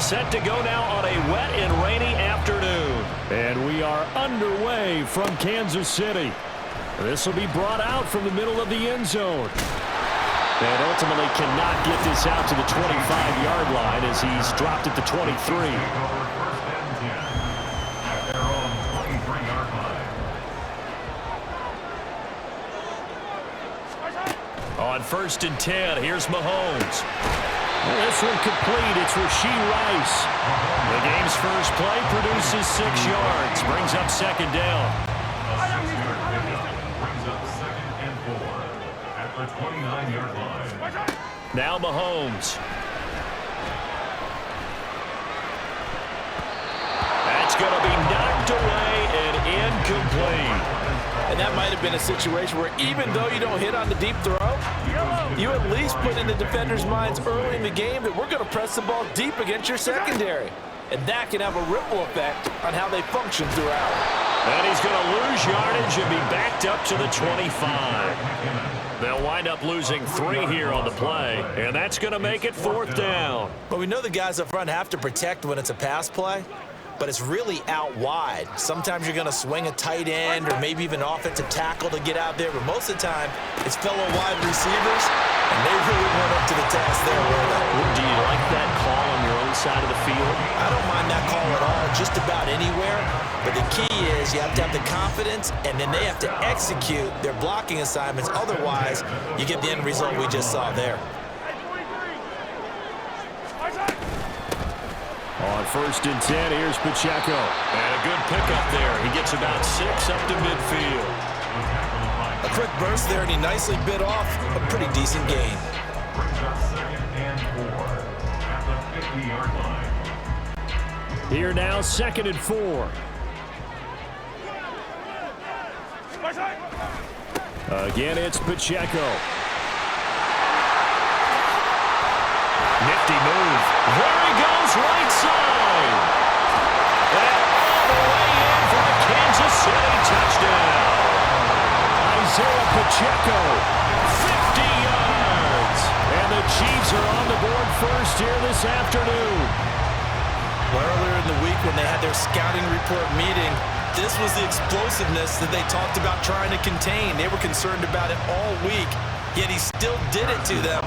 set to go now on a wet and rainy afternoon. And we are underway from Kansas City. This will be brought out from the middle of the end zone. And ultimately cannot get this out to the 25-yard line as he's dropped at the 23. On 1st and 10, here's Mahomes. This one complete. It's Rashee Rice. The game's first play produces 6 yards. Brings up 2nd down. Brings up 2nd and 4 at the 29-yard line. Now Mahomes. That's going to be knocked away and incomplete. And that might have been a situation where even though you don't hit on the deep throw, you at least put in the defender's minds early in the game that we're going to press the ball deep against your secondary. And that can have a ripple effect on how they function throughout. And he's going to lose yardage and be backed up to the 25. They'll wind up losing 3 here on the play, and that's going to make it 4th down. But we know the guys up front have to protect when it's a pass play, but it's really out wide. Sometimes you're going to swing a tight end or maybe even offensive tackle to get out there, but most of the time it's fellow wide receivers, and they really went up to the task there. Do you like that call on your own side of the field? I don't mind that call at all, just about anywhere. But the key is you have to have the confidence, and then they have to execute their blocking assignments. Otherwise, you get the end result we just saw there. On 1st and 10, here's Pacheco. And a good pickup there. He gets about 6 up to midfield. A quick burst there, and he nicely bit off a pretty decent gain. Brings up 2nd and 4 at the 50-yard line. Here now, 2nd and 4. Again, it's Pacheco. Nifty move. There he goes, right side. And all the way in for a Kansas City touchdown. Isaiah Pacheco. 50 yards. And the Chiefs are on the board first here this afternoon. Well, earlier in the week when they had their scouting report meeting, this was the explosiveness that they talked about trying to contain. They were concerned about it all week, yet he still did it to them.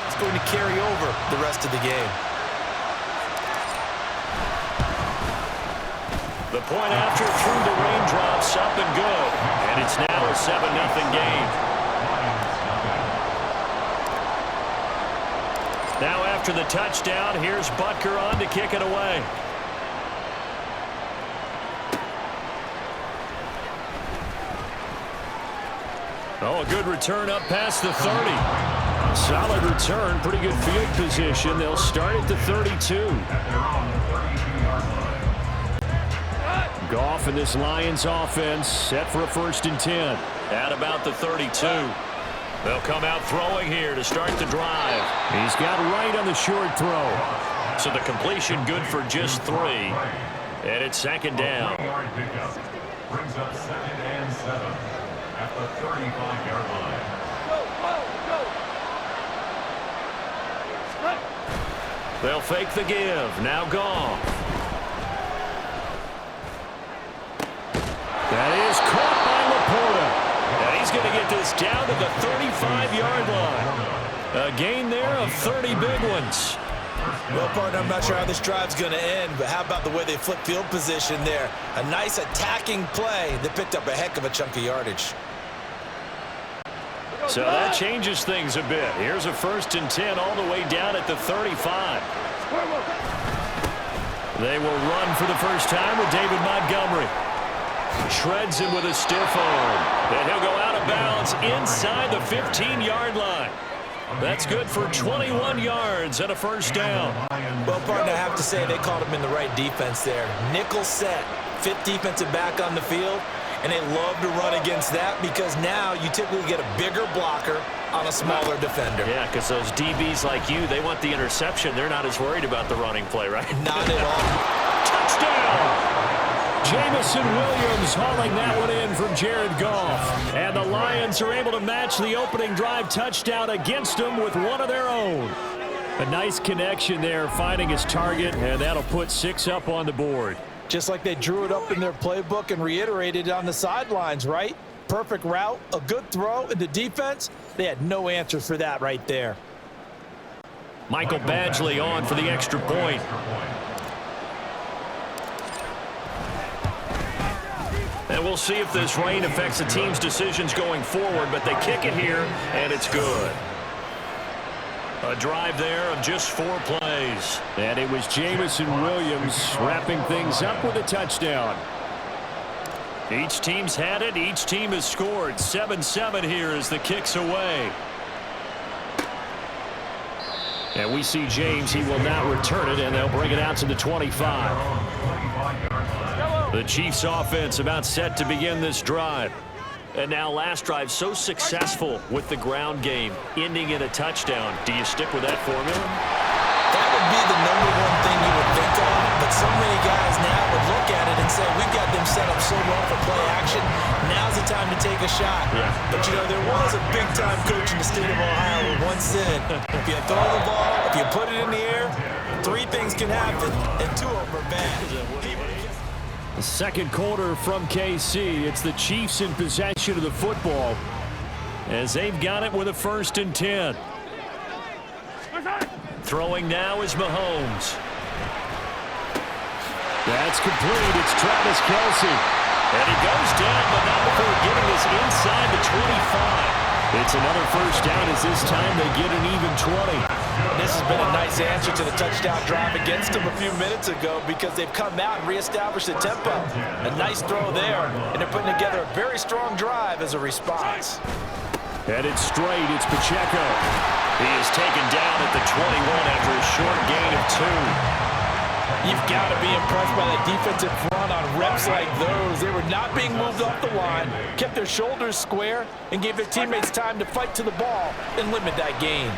It's going to carry over the rest of the game. The point after through the raindrops, up and good. And it's now a 7-0 game. Now after the touchdown, here's Butker on to kick it away. Oh, a good return up past the 30. Solid return, pretty good field position. They'll start at the 32. Goff and this Lions offense set for a 1st and 10. At about the 32. They'll come out throwing here to start the drive. He's got right on the short throw. So the completion good for just 3. And it's 2nd down. Brings up 2nd and 7 at the 35-yard line. They'll fake the give. Now Goff. That is caught by Laporta. And he's going to get this down to the 35-yard line. A gain there of 30 big ones. Well, partner, I'm not sure how this drive's going to end, but how about the way they flip field position there? A nice attacking play that picked up a heck of a chunk of yardage. So that changes things a bit. Here's a 1st and 10 all the way down at the 35. They will run for the first time with David Montgomery. Shreds him with a stiff arm. And he'll go out of bounds inside the 15-yard line. That's good for 21 yards and a 1st down. Well, partner, I have to say they called him in the right defense there. Nickel set, 5th defensive back on the field, and they love to run against that because now you typically get a bigger blocker on a smaller defender. Yeah, because those DBs like you, they want the interception. They're not as worried about the running play, right? Not at all. Touchdown! Jamison Williams hauling that one in from Jared Goff. And the Lions are able to match the opening drive touchdown against them with one of their own. A nice connection there, finding his target, and that'll put 6 up on the board. Just like they drew it up in their playbook and reiterated it on the sidelines, right? Perfect route, a good throw, and the defense, they had no answer for that right there. Michael Badgley on for the extra point. And we'll see if this rain affects the team's decisions going forward, but they kick it here, and it's good. A drive there of just 4 plays. And it was Jamison Williams wrapping things up with a touchdown. Each team's had it. Each team has scored. 7-7 here as the kick's away. And we see James. He will now return it, and they'll bring it out to the 25. The Chiefs offense about set to begin this drive. And now last drive so successful with the ground game, ending in a touchdown. Do you stick with that formula? That would be the #1 thing you would think of, but so many guys now would look at it and say, we've got them set up so well for play action. Now's the time to take a shot. Yeah. But, you know, there was a big-time coach in the state of Ohio who once said, if you throw the ball, if you put it in the air, 3 things can happen, and 2 of them are bad. The second quarter from KC. It's the Chiefs in possession of the football as they've got it with a 1st and 10. Throwing now is Mahomes. That's complete. It's Travis Kelce. And he goes down, but not before getting this inside the 25. It's another 1st down as this time they get an even 20. This has been a nice answer to the touchdown drive against them a few minutes ago because they've come out and reestablished the tempo. A nice throw there, and they're putting together a very strong drive as a response. And it's straight. It's Pacheco. He is taken down at the 21 after a short gain of 2. You've got to be impressed by the defensive front on reps like those. They were not being moved off the line, kept their shoulders square, and gave their teammates time to fight to the ball and limit that gain.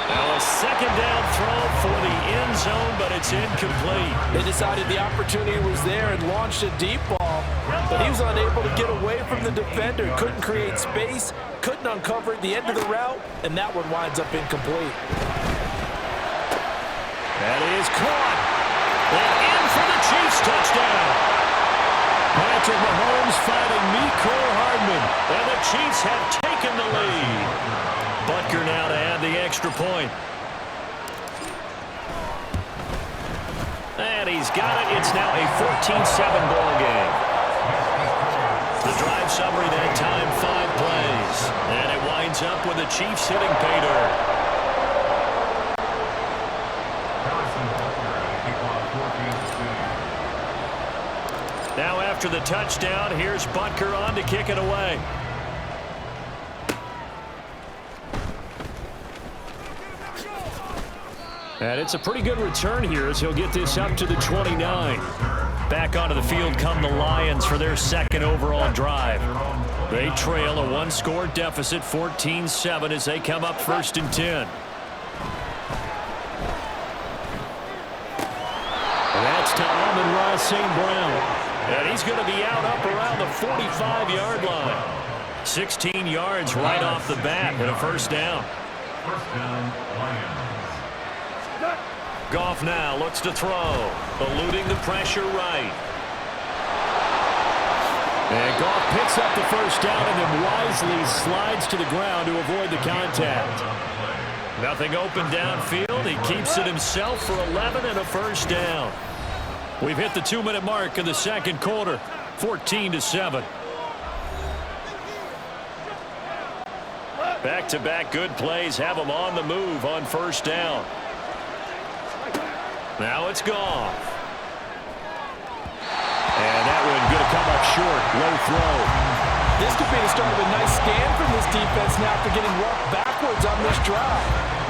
Now a 2nd down throw for the end zone, but it's incomplete. They decided the opportunity was there and launched a deep ball, but he was unable to get away from the defender, couldn't create space, couldn't uncover the end of the route, and that one winds up incomplete. That is caught. And in for the Chiefs touchdown. Patrick Mahomes fighting Mecole Hardman. And the Chiefs have taken the lead. Butker now to add the extra point. And he's got it. It's now a 14-7 ball game. The drive summary that time, 5 plays. And it winds up with the Chiefs hitting pay dirt. Now after the touchdown, here's Butker on to kick it away. And it's a pretty good return here as he'll get this up to the 29. Back onto the field come the Lions for their 2nd overall drive. They trail a 1-score deficit, 14-7, as they come up 1st and 10. And that's to Amon-Ra St. Brown. And he's going to be out up around the 45-yard line. 16 yards right off the bat and a 1st down. 1st down, Lions. Goff now looks to throw, eluding the pressure right. And Goff picks up the 1st down and then wisely slides to the ground to avoid the contact. Nothing open downfield. He keeps it himself for 11 and a 1st down. We've hit the 2-minute mark of the 2nd quarter, 14-7. Back-to-back good plays have them on the move on 1st down. Now it's Goff. And that one going to come up short. Low throw. This could be the start of a nice scan from this defense now after getting rocked backwards on this drive.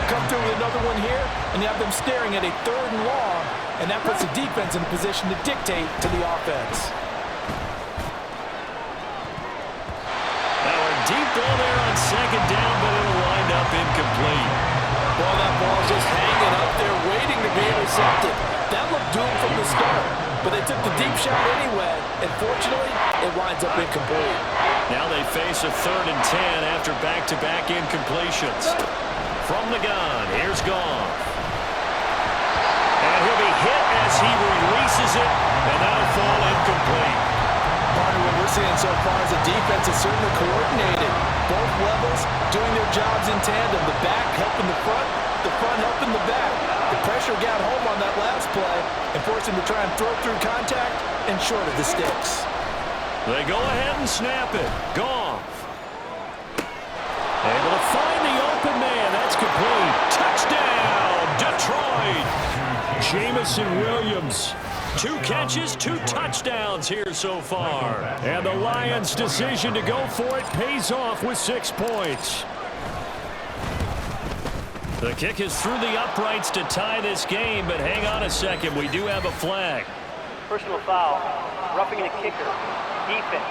Come through with another one here, and you have them staring at a 3rd and long, and that puts the defense in a position to dictate to the offense. Now a deep ball there on 2nd down, but it'll wind up incomplete. Well, that ball's just hanging up there waiting to be intercepted. That looked doomed from the start. cheap shot anyway, and fortunately, it winds up incomplete. Now they face a 3rd and 10 after back-to-back incompletions. From the gun, here's Goff. And he'll be hit as he releases it, and that'll fall incomplete. Partner, what we're seeing so far is the defense is certainly coordinated. Both levels doing their jobs in tandem. The back helping the front helping the back. The pressure got home on that last play and forced him to try and throw through contact and short of the sticks. They go ahead and snap it. Goff. Able to find the open man. That's complete. Touchdown, Detroit. Jamison Williams. 2 catches, 2 touchdowns here so far. And the Lions' decision to go for it pays off with 6 points. The kick is through the uprights to tie this game, but hang on a second. We do have a flag. Personal foul. Roughing the kicker. Defense.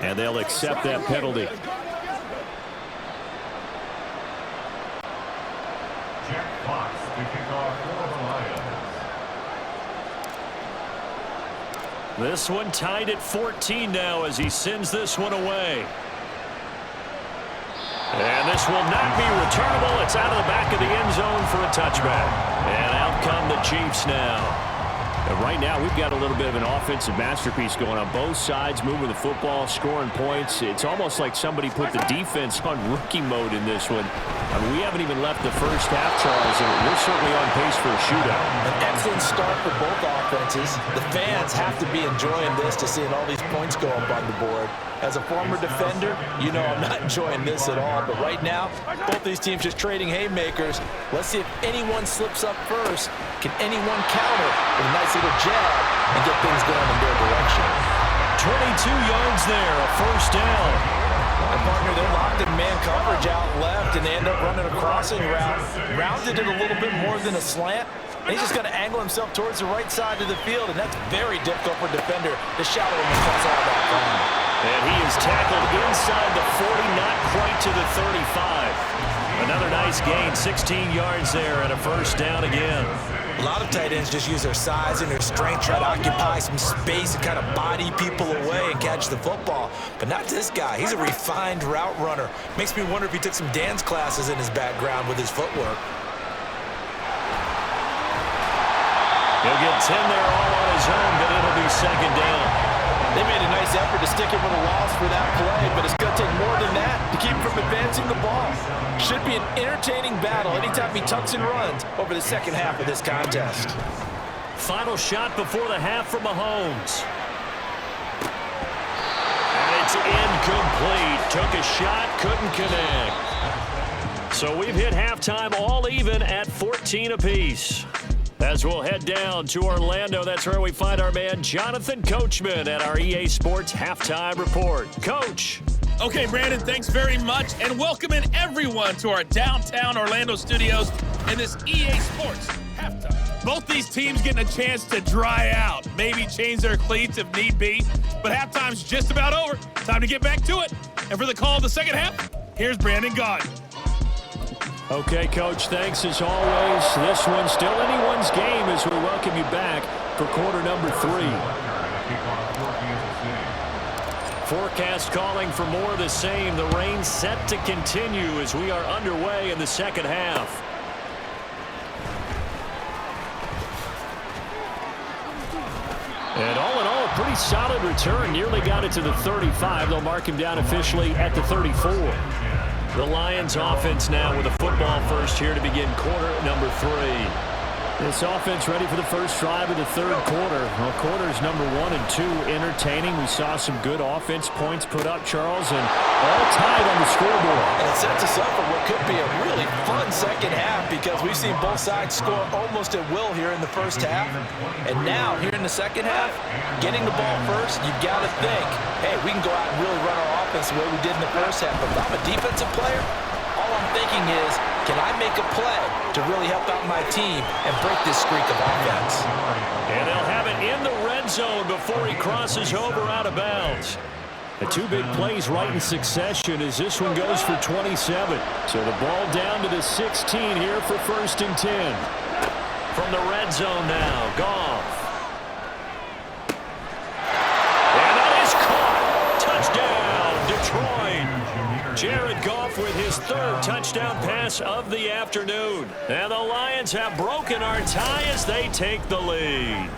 And they'll accept that penalty. Jack Fox to kick off for the Lions. This one tied at 14 now as he sends this one away. And this will not be returnable. It's out of the back of the end zone for a touchback. And out come the Chiefs now. And right now, we've got a little bit of an offensive masterpiece going on both sides, moving the football, scoring points. It's almost like somebody put the defense on rookie mode in this one. I mean, we haven't even left the first half, Charles, and we're certainly on pace for a shootout. An excellent start for both offenses. The fans have to be enjoying this to seeing all these points go up on the board. As a former defender, you know I'm not enjoying this at all. But right now, both these teams just trading haymakers. Let's see if anyone slips up first. Can anyone counter with a nice little jab and get things going in their direction? 22 yards there, a first down. And partner, they're locked in man coverage out left, and they end up running a crossing route. Rounded it a little bit more than a slant. And he's just going to angle himself towards the right side of the field, and that's very difficult for a defender to shadow him across all that ground. And he is tackled inside the 40, not quite to the 35. Another nice gain, 16 yards there, and a first down again. A lot of tight ends just use their size and their strength, try to occupy some space and kind of body people away and catch the football. But not this guy. He's a refined route runner. Makes me wonder if he took some dance classes in his background with his footwork. He'll get 10 there all on his own, but it'll be second down. They made a nice effort to stick him with a loss for that play, but it's going to take more than that to keep him from advancing the ball. Should be an entertaining battle anytime he tucks and runs over the second half of this contest. Final shot before the half from Mahomes. And it's incomplete. Took a shot, couldn't connect. So we've hit halftime all even at 14 apiece. As we'll head down to Orlando, that's where we find our man Jonathan Coachman at our EA Sports Halftime Report. Coach. Okay, Brandon, thanks very much, and welcoming everyone to our downtown Orlando studios in this EA Sports Halftime. Both these teams getting a chance to dry out, maybe change their cleats if need be, but halftime's just about over. Time to get back to it. And for the call of the second half, here's Brandon Gaudin. Okay, Coach, thanks as always. This one's still anyone's game as we welcome you back for quarter number 3. Forecast calling for more of the same. The rain set to continue as we are underway in the second half. And all in all, a pretty solid return. Nearly got it to the 35. They'll mark him down officially at the 34. The Lions offense now with a football first here to begin quarter number 3. This offense ready for the first drive of the third quarter. Well, quarters number 1 and 2 entertaining. We saw some good offense points put up, Charles, and all tied on the scoreboard. And it sets us up for what could be a really fun second half because we've seen both sides score almost at will here in the first half. And now, here in the second half, getting the ball first, you've got to think, hey, we can go out and really run our offense the way we did in the first half. But if I'm a defensive player, all I'm thinking is, can I make a play to really help out my team and break this streak of offense? And they'll have it in the red zone before he crosses over out of bounds. The 2 big plays right in succession as this one goes for 27. So the ball down to the 16 here for 1st and 10. From the red zone now, Goff. And that is caught. Touchdown, Detroit. Jared Goff with his third touchdown pass of the afternoon. And the Lions have broken our tie as they take the lead.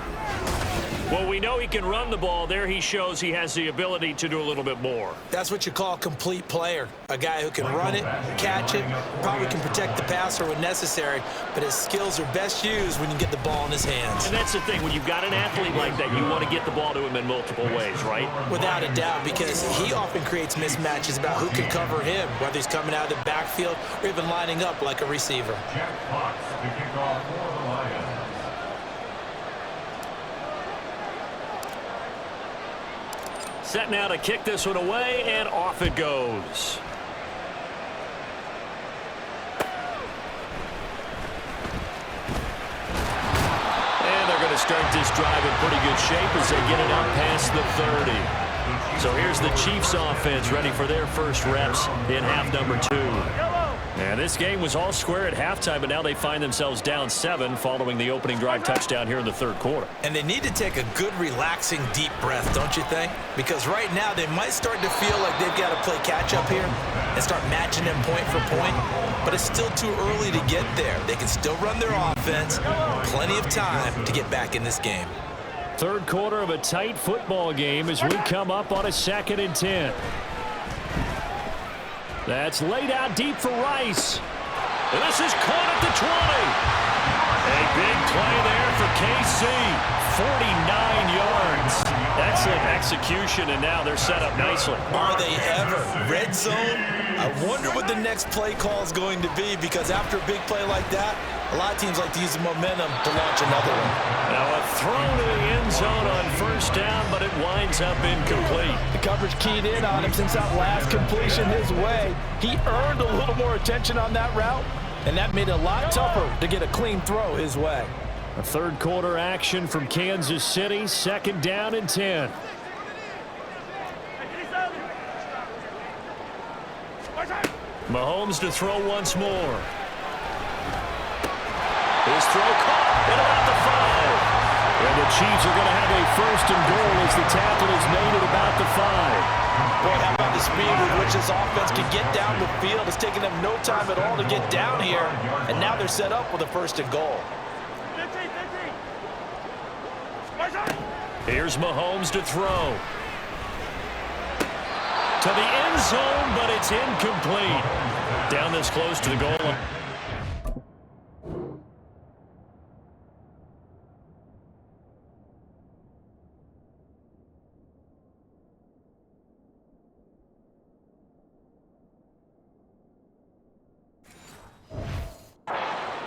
Well, we know he can run the ball. There he shows he has the ability to do a little bit more. That's what you call a complete player. A guy who can run it, catch it, probably can protect the passer when necessary, but his skills are best used when you get the ball in his hands. And that's the thing. When you've got an athlete like that, you want to get the ball to him in multiple ways, right? Without a doubt, because he often creates mismatches about who can cover him, whether he's coming out of the backfield or even lining up like a receiver. Jack Fox to kick off for the Lions. Set now to kick this one away, and off it goes. And they're going to start this drive in pretty good shape as they get it out past the 30. So here's the Chiefs offense ready for their first reps in half number 2. And this game was all square at halftime, but now they find themselves down 7 following the opening drive touchdown here in the third quarter. And they need to take a good, relaxing, deep breath, don't you think? Because right now they might start to feel like they've got to play catch-up here and start matching them point for point. But it's still too early to get there. They can still run their offense. Plenty of time to get back in this game. Third quarter of a tight football game as we come up on a 2nd and 10. That's laid out deep for Rice. And this is caught at the 20. A big play there for KC. 49 yards. Excellent execution, and now they're set up nicely. Are they ever? Red zone? I wonder what the next play call is going to be, because after a big play like that, a lot of teams like to use the momentum to launch another one. Now a throw to the end zone on first down, but it winds up incomplete. The coverage keyed in on him since that last completion his way. He earned a little more attention on that route, and that made it a lot tougher to get a clean throw his way. A third quarter action from Kansas City, 2nd down and 10. Mahomes to throw once more. His throw caught at about the 5. And the Chiefs are going to have a 1st and goal as the tackle is made at about the 5. Boy, how about the speed with which this offense can get down the field? It's taken them no time at all to get down here, and now they're set up with a 1st and goal. Here's Mahomes to throw. To the end zone, but it's incomplete. Down this close to the goal line.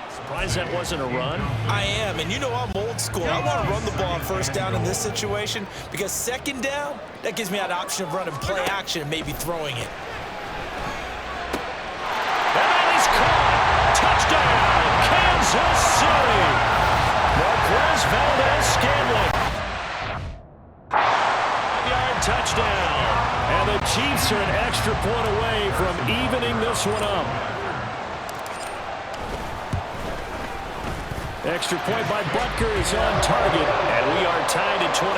Surprised that wasn't a run. I am, and you know I'm old school. I want to run the ball on first down in this situation, because second down, that gives me that option of running play action and maybe throwing it. And that is caught. Touchdown, Kansas City. Marquez Valdez-Scantling. 5-yard touchdown. And the Chiefs are an extra point away from evening this one up. Extra point by Butker is on target, and we are tied at 21.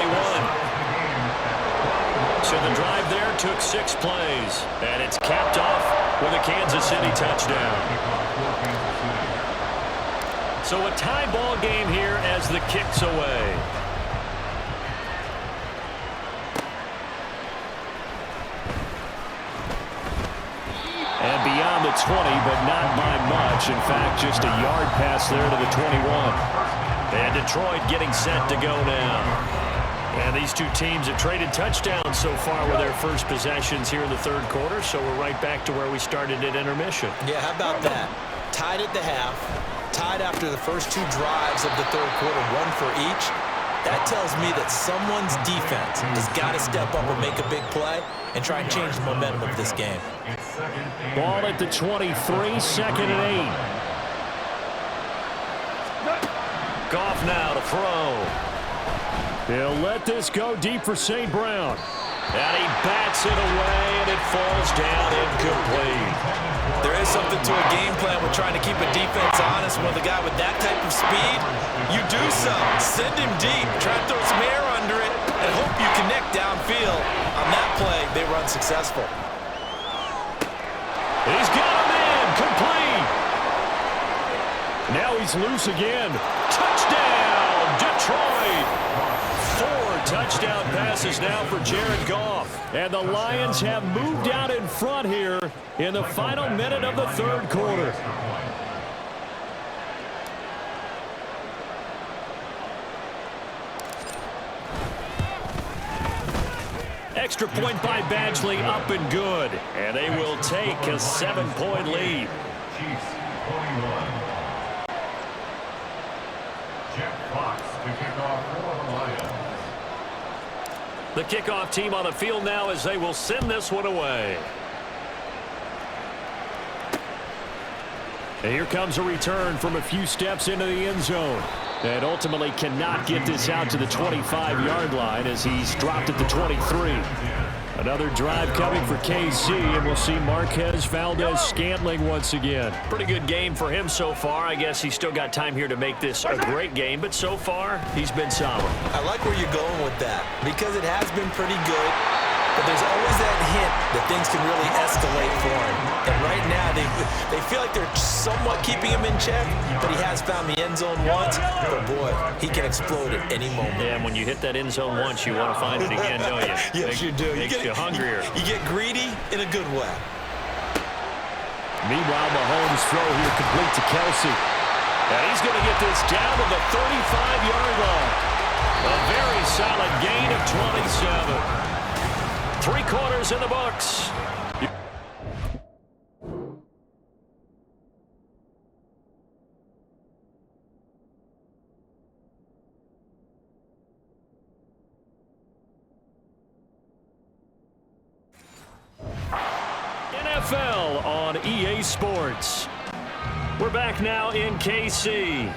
So the drive there took 6 plays, and it's capped off with a Kansas City touchdown. So a tie ball game here as the kick's away. And beyond the 20, but not by much. In fact, just a yard pass there to the 21. And Detroit getting set to go now. And these two teams have traded touchdowns so far with their first possessions here in the third quarter, so we're right back to where we started at intermission. Yeah, how about that? Tied at the half, tied after the first 2 drives of the third quarter, 1 for each. That tells me that someone's defense has got to step up and make a big play and try and change the momentum of this game. Ball at the 23, 2nd and 8. Goff now to throw. He'll let this go deep for St. Brown. And he bats it away, and it falls down incomplete. There is something to a game plan with trying to keep a defense honest. When the guy with that type of speed, you do something. Send him deep. Try to throw some air under it and hope you connect downfield. On that play, they were unsuccessful. He's got him in. Complete. Now he's loose again. Touchdown, Detroit. 4 touchdown passes now for Jared Goff. And the Lions have moved out in front here in the final minute of the third quarter. Extra point by Badgley, up and good. And they will take a 7-point lead. Chiefs 21. Jeff Fox to kick off for the Lions. The kickoff team on the field now as they will send this one away. And here comes a return from a few steps into the end zone. And ultimately cannot get this out to the 25-yard line as he's dropped at the 23. Another drive coming for KC, and we'll see Marquez Valdez-Scantling once again. Pretty good game for him so far. I guess he's still got time here to make this a great game, but so far, he's been solid. I like where you're going with that because it has been pretty good, but there's always that hint that things can really escalate for him. And right now, they feel like they're somewhat keeping him in check, but he has found the end zone once. But boy, he can explode at any moment. Yeah, and when you hit that end zone once, you want to find it again, don't you? Yes, you do. Makes you hungrier. You get greedy in a good way. Meanwhile, Mahomes' throw here complete to Kelsey. And he's going to get this down to the 35-yard line. A very solid gain of 27. 3 quarters in the books. NFL on EA Sports. We're back now in KC.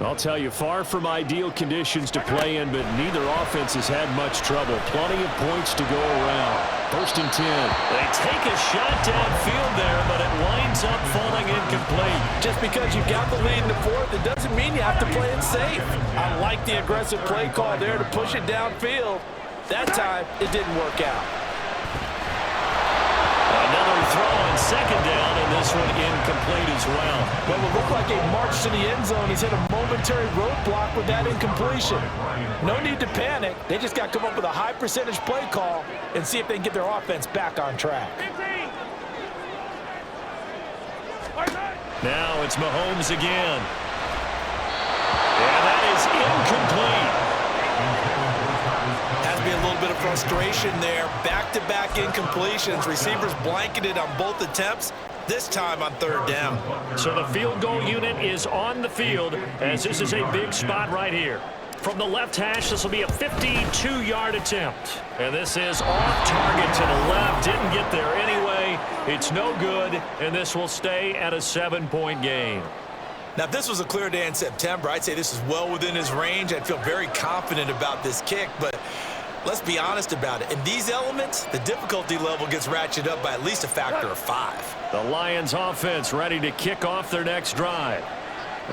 I'll tell you, far from ideal conditions to play in, but neither offense has had much trouble. Plenty of points to go around. 1st and 10. They take a shot downfield there, but it winds up falling incomplete. Just because you got the lead in the fourth, it doesn't mean you have to play it safe. I like the aggressive play call there to push it downfield. That time, it didn't work out. Another throw on 2nd down, and this one incomplete as well. What would look like a march to the end zone, he's hit a momentary roadblock with that incompletion. No need to panic. They just got to come up with a high percentage play call and see if they can get their offense back on track. Now it's Mahomes again. And that is incomplete. Has to be a little bit of frustration there. Back-to-back incompletions. Receivers blanketed on both attempts, this time on 3rd down. So the field goal unit is on the field as this is a big spot right here. From the left hash, this will be a 52-yard attempt. And this is off target to the left. Didn't get there anyway. It's no good, and this will stay at a 7-point game. Now, if this was a clear day in September, I'd say this is well within his range. I'd feel very confident about this kick, but let's be honest about it. In these elements, the difficulty level gets ratcheted up by at least a factor of 5. The Lions offense ready to kick off their next drive.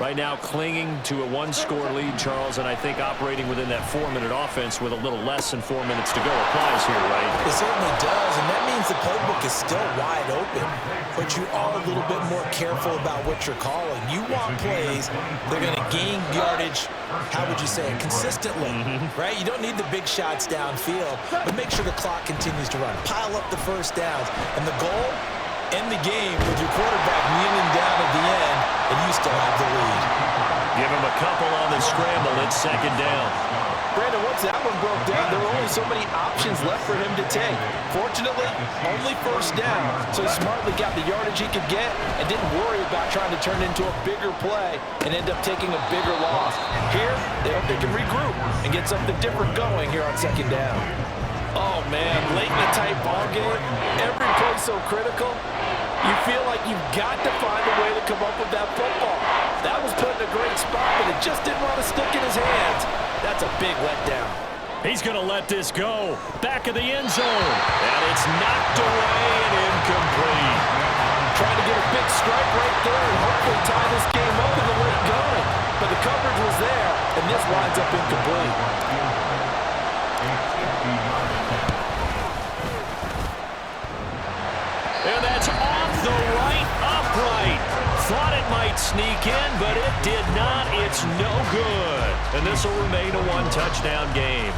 Right now clinging to a 1-score lead, Charles, and I think operating within that 4-minute offense with a little less than 4 minutes to go applies here, right? It certainly does, and that means the playbook is still wide open, but you are a little bit more careful about what you're calling. You want plays that are going to gain yardage, how would you say it, consistently, right? You don't need the big shots downfield, but make sure the clock continues to run. Pile up the first downs, and the goal, end the game with your quarterback kneeling down at the end, and you still have the lead. Give him a couple on the scramble. It's 2nd down. Brandon, once that one broke down, there were only so many options left for him to take. Fortunately, only 1st down, so he smartly got the yardage he could get and didn't worry about trying to turn it into a bigger play and end up taking a bigger loss. Here, they hope they can regroup and get something different going here on 2nd down. Oh, man, late in a tight ball game, every play so critical. You feel like you've got to find a way to come up with that football. That was put in a great spot, but it just didn't want to stick in his hands. That's a big letdown. He's going to let this go. Back of the end zone. And it's knocked away and incomplete. Trying to get a big strike right there and hopefully tie this game up in the late going. But the coverage was there, and this winds up incomplete. And that's off the right upright. Thought it might sneak in, but it did not. It's no good. And this will remain a one-touchdown game.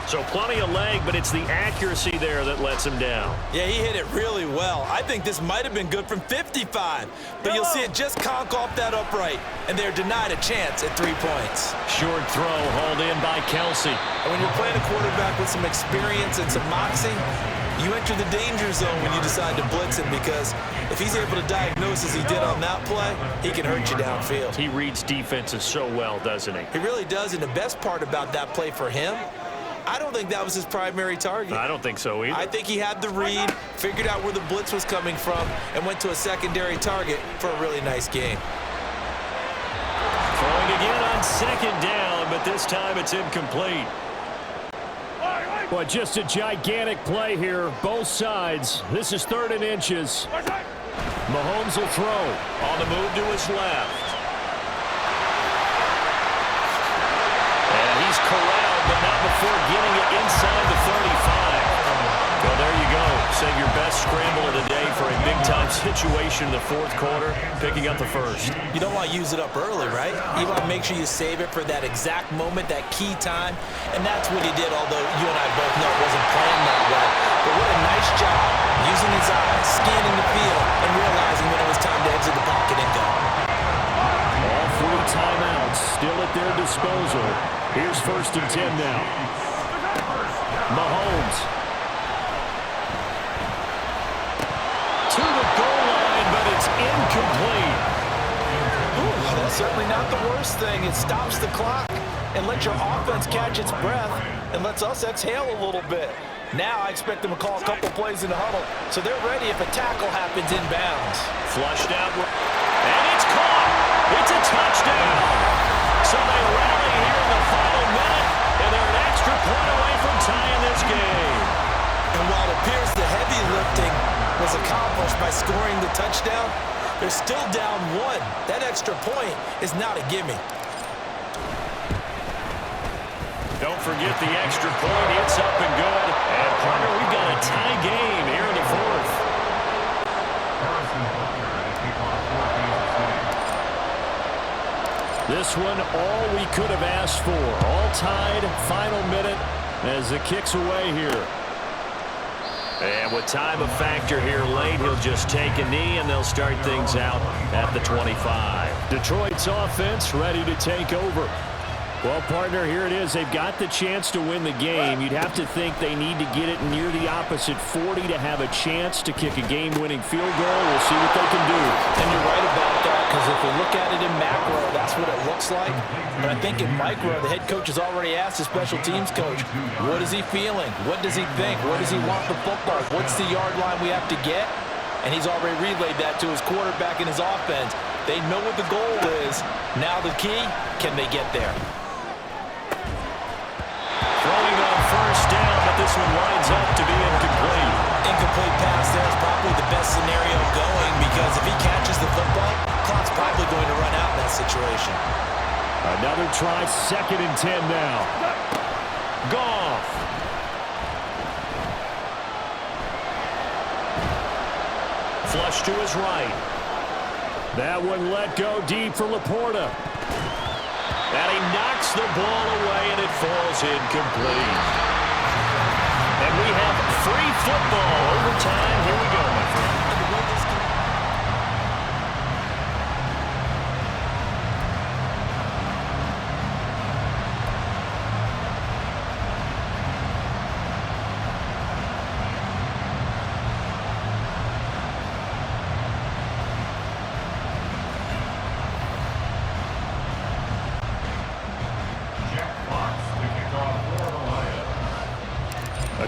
So plenty of leg, but it's the accuracy there that lets him down. Yeah, he hit it really well. I think this might have been good from 55, but you'll see it just conk off that upright, and they're denied a chance at 3 points. Short throw hauled in by Kelsey. And when you're playing a quarterback with some experience and some moxie, you enter the danger zone when you decide to blitz him, because if he's able to diagnose as he did on that play, he can hurt you downfield. He reads defenses so well, doesn't he? He really does, and the best part about that play for him, I don't think that was his primary target. I don't think so either. I think he had the read, figured out where the blitz was coming from, and went to a secondary target for a really nice game. Throwing again on second down, but this time it's incomplete. Well, just a gigantic play here, both sides. This is 3rd and inches. Mahomes will throw. On the move to his left. And he's corralled, but not before getting it inside the 35. Well, there you go. Save your best scramble of the day for a big-time situation in the 4th quarter, picking up the first. You don't want to use it up early, right? You want to make sure you save it for that exact moment, that key time, and that's what he did, although you and I both know it wasn't planned that way. But what a nice job using his eyes, scanning the field, and realizing when it was time to exit the pocket and go. All 3 timeouts still at their disposal. Here's 1st and 10 now. Mahomes. To the goal line, but it's incomplete. Ooh, that's certainly not the worst thing. It stops the clock and lets your offense catch its breath and lets us exhale a little bit. Now I expect them to call a couple plays in the huddle, so they're ready if a tackle happens inbounds. Flushed out, and it's caught. It's a touchdown. So they rally here in the final minute, and they're an extra point away from tying this game. And while it appears the heavy lifting was accomplished by scoring the touchdown, they're still down 1. That extra point is not a gimme. Don't forget the extra point. It's up and good. And, partner, we've got a tie game here in the 4th. This one, all we could have asked for. All tied, final minute as it kicks away here. And with time a factor here late, he'll just take a knee, and they'll start things out at the 25. Detroit's offense ready to take over. Well, partner, here it is. They've got the chance to win the game. You'd have to think they need to get it near the opposite 40 to have a chance to kick a game-winning field goal. We'll see what they can do. And you're right about that, because if we look at it in macro, that's what it looks like. But I think in micro, the head coach has already asked the special teams coach, what is he feeling? What does he think? Where does he want the football? What's the yard line we have to get? And he's already relayed that to his quarterback and his offense. They know what the goal is. Now the key, can they get there? Throwing on first down, but this one winds up to be incomplete. Incomplete pass there is probably the best scenario going, because if he catches the football, clock's probably going to run out in that situation. Another try, 2nd and 10 now. Goff. Flush to his right. That one let go deep for Laporta. And he knocks the ball away, and it falls incomplete. And we have free football. Overtime. Here we go, my friend.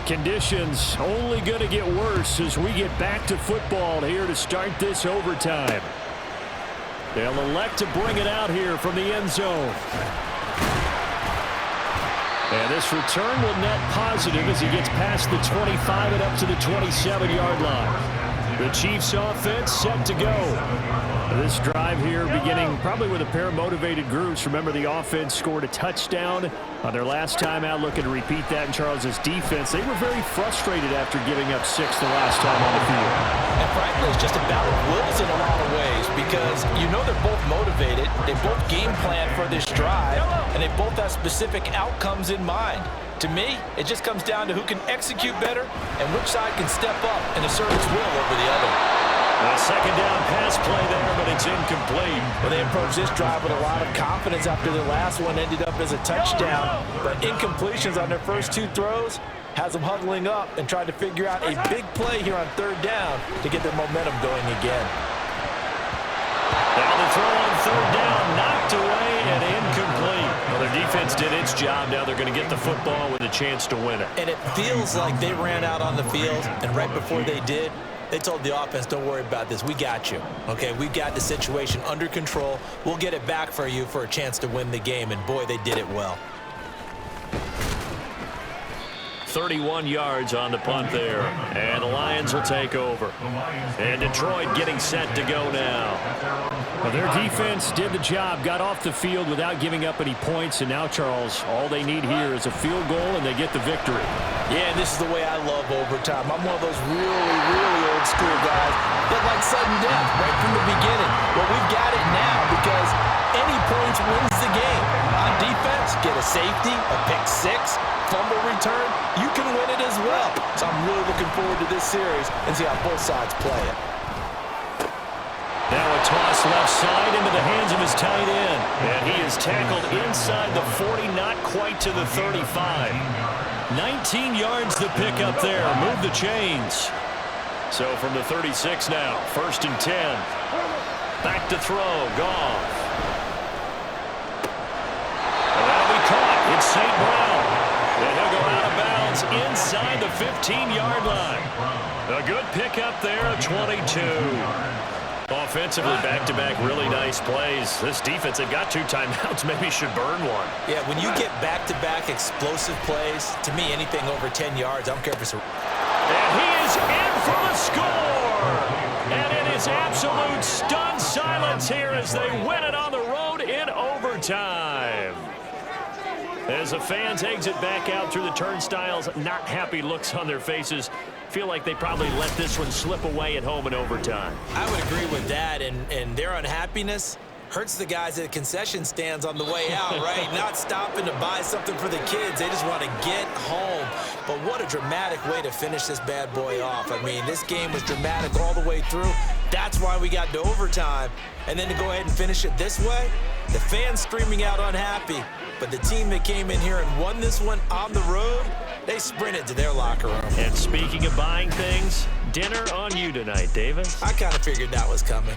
Conditions only going to get worse as we get back to football here to start this overtime. They'll elect to bring it out here from the end zone. And this return will net positive as he gets past the 25 and up to the 27-yard line. The Chiefs offense set to go. This drive here beginning probably with a pair of motivated groups. Remember, the offense scored a touchdown on their last time out, looking to repeat that in Charles's defense. They were very frustrated after giving up 6 the last time on the field. And frankly, it's just a battle of wills in a lot of ways because you know they're both motivated. They both game plan for this drive, and they both have specific outcomes in mind. To me, it just comes down to who can execute better and which side can step up and assert its will over the other. A second down pass play there, but it's incomplete. Well, they approached this drive with a lot of confidence after their last one ended up as a touchdown. But incompletions on their first 2 throws has them huddling up and trying to figure out a big play here on 3rd down to get their momentum going again. Now the throw on 3rd down, knocked away and incomplete. Well, their defense did its job. Now they're going to get the football with a chance to win it. And it feels like they ran out on the field, and right before they did, they told the offense, don't worry about this. We got you. Okay, we've got the situation under control. We'll get it back for you for a chance to win the game. And, boy, they did it well. 31 yards on the punt there. And the Lions will take over. And Detroit getting set to go now. Well, their defense did the job, got off the field without giving up any points. And now, Charles, all they need here is a field goal, and they get the victory. Yeah, and this is the way I love overtime. I'm one of those really old school guys that like sudden death right from the beginning. Well, we've got it now because any points wins the game. On defense, get a safety, a pick 6, fumble return, you can win it as well. So I'm really looking forward to this series and see how both sides play it. Now a toss left side into the hands of his tight end. And he is tackled inside the 40, not quite to the 35. 19 yards the pick up there. Move the chains. So from the 36 now, 1st and 10. Back to throw. Goff. And that'll be caught. It's St. Brown. And he'll go out of bounds inside the 15-yard line. A good pick up there, 22. Offensively, back-to-back really nice plays. This defense, they've got 2 timeouts. Maybe should burn one. Yeah, when you get back-to-back explosive plays, to me, anything over 10 yards, I don't care if it's a... And he is in for the score! And it is absolute stunned silence here as they win it on the road in overtime. As the fans exit back out through the turnstiles, not happy looks on their faces. Feel like they probably let this one slip away at home in overtime. I would agree with that, and their unhappiness hurts the guys at the concession stands on the way out, right? Not stopping to buy something for the kids. They just want to get home. But what a dramatic way to finish this bad boy off. I mean, this game was dramatic all the way through. That's why we got to overtime. And then to go ahead and finish it this way, the fans streaming out unhappy. But the team that came in here and won this one on the road, they sprinted to their locker room. And speaking of buying things, dinner on you tonight, Davis. I kind of figured that was coming.